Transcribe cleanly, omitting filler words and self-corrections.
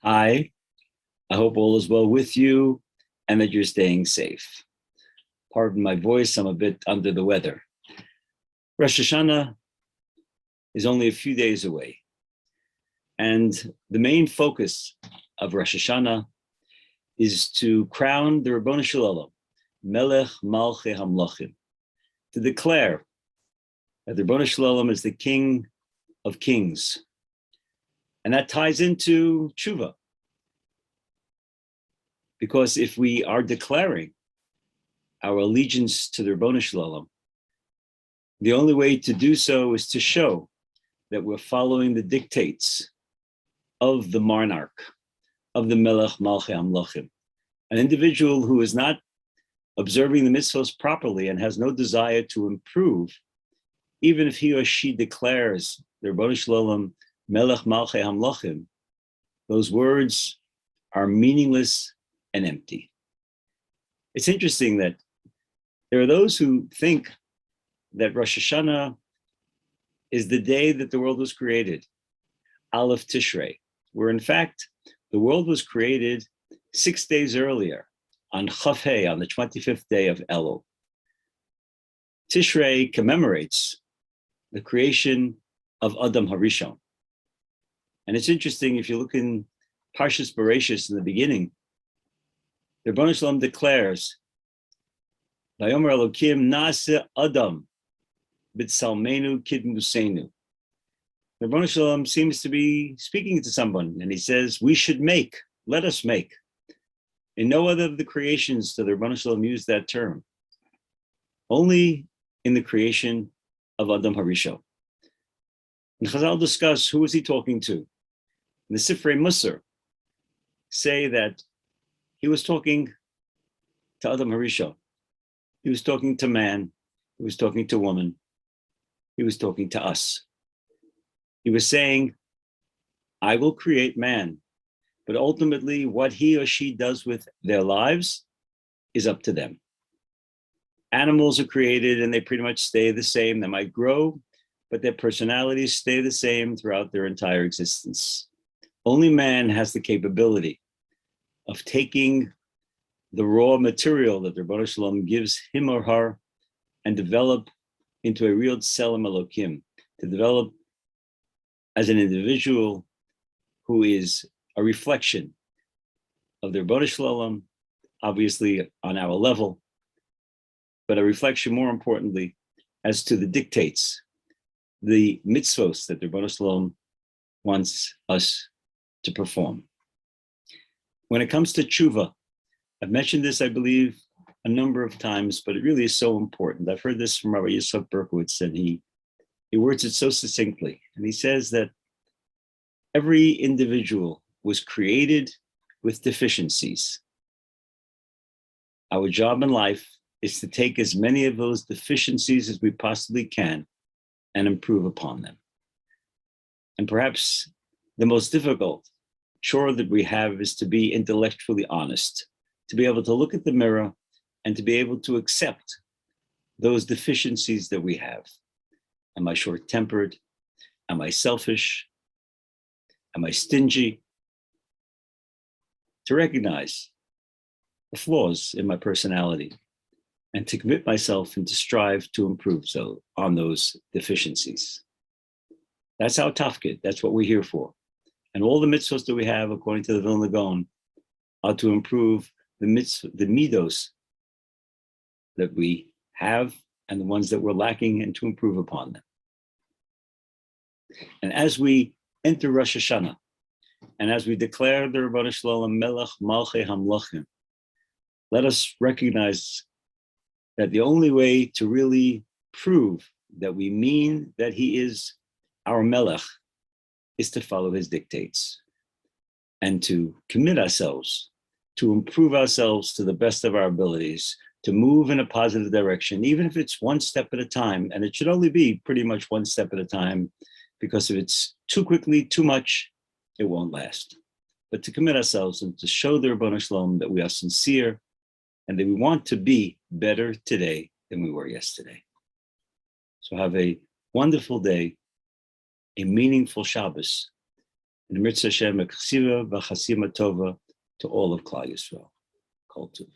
Hi, I hope all is well with you and that you're staying safe. Pardon my voice, I'm a bit under the weather. Rosh Hashanah is only a few days away. And the main focus of Rosh Hashanah is to crown the Rabboni Shalom, Melech Malchei Hamlochim, to declare that the Rabboni Shalom is the King of Kings. And that ties into tshuva. Because if we are declaring our allegiance to the Rabboni Shalom, the only way to do so is to show that we're following the dictates of the monarch, of the Melech Malchei Hamlochim. An individual who is not observing the mitzvos properly and has no desire to improve, even if he or she declares the Rabboni Shalom, Melech Malchei Hamlochim, those words are meaningless and empty. It's interesting that there are those who think that Rosh Hashanah is the day that the world was created, Aleph Tishrei, where in fact, the world was created 6 days earlier, on Chav Hei, on the 25th day of Elul. Tishrei commemorates the creation of Adam HaRishon. And it's interesting, if you look in Parshas Bereshis in the beginning, the Rabboni Shalom declares, Vayomer Elokim Na'aseh Adam b'Tzalmenu Kidmusenu. The Rabboni Shalom seems to be speaking to someone, and he says, we should make, let us make. In no other of the creations does the Rabboni Shalom use that term. Only in the creation of Adam HaRishon. And Chazal discuss who is he talking to. And the Sifrei Musar say that he was talking to Adam HaRishon. He was talking to man. He was talking to woman. He was talking to us. He was saying, I will create man, but ultimately what he or she does with their lives is up to them. Animals are created and they pretty much stay the same. They might grow, but their personalities stay the same throughout their entire existence. Only man has the capability of taking the raw material that the Rabboni Shalom gives him or her and develop into a real Tselem Elokim, to develop as an individual who is a reflection of the Rabboni Shalom, obviously on our level, but a reflection more importantly as to the dictates, the mitzvos that the Rabboni Shalom wants us to perform. When it comes to tshuva, I've mentioned this, I believe, a number of times, but it really is so important. I've heard this from Rabbi Yisrael Berkowitz, and he words it so succinctly. And he says that every individual was created with deficiencies. Our job in life is to take as many of those deficiencies as we possibly can and improve upon them. And perhaps the most difficult chore that we have is to be intellectually honest, to be able to look at the mirror and to be able to accept those deficiencies that we have. Am I short-tempered? Am I selfish? Am I stingy? To recognize the flaws in my personality and to commit myself and to strive to improve on those deficiencies. That's our tafkid. That's what we're here for. And all the mitzvahs that we have, according to the Vilna Gaon, are to improve the midos that we have and the ones that we're lacking, and to improve upon them. And as we enter Rosh Hashanah, and as we declare the Rabboni Shalom Melech Malchei Hamlochim, let us recognize that the only way to really prove that we mean that he is our Melech is to follow his dictates and to commit ourselves, to improve ourselves to the best of our abilities, to move in a positive direction, even if it's one step at a time. And it should only be pretty much one step at a time, because if it's too quickly, too much, it won't last. But to commit ourselves and to show the Rabboni Shalom that we are sincere and that we want to be better today than we were yesterday. So have a wonderful day, a meaningful Shabbos, And Mitzvah Hashem, Chasiva V'Chasima Tova to all of Klal Yisrael. Kol Tuv.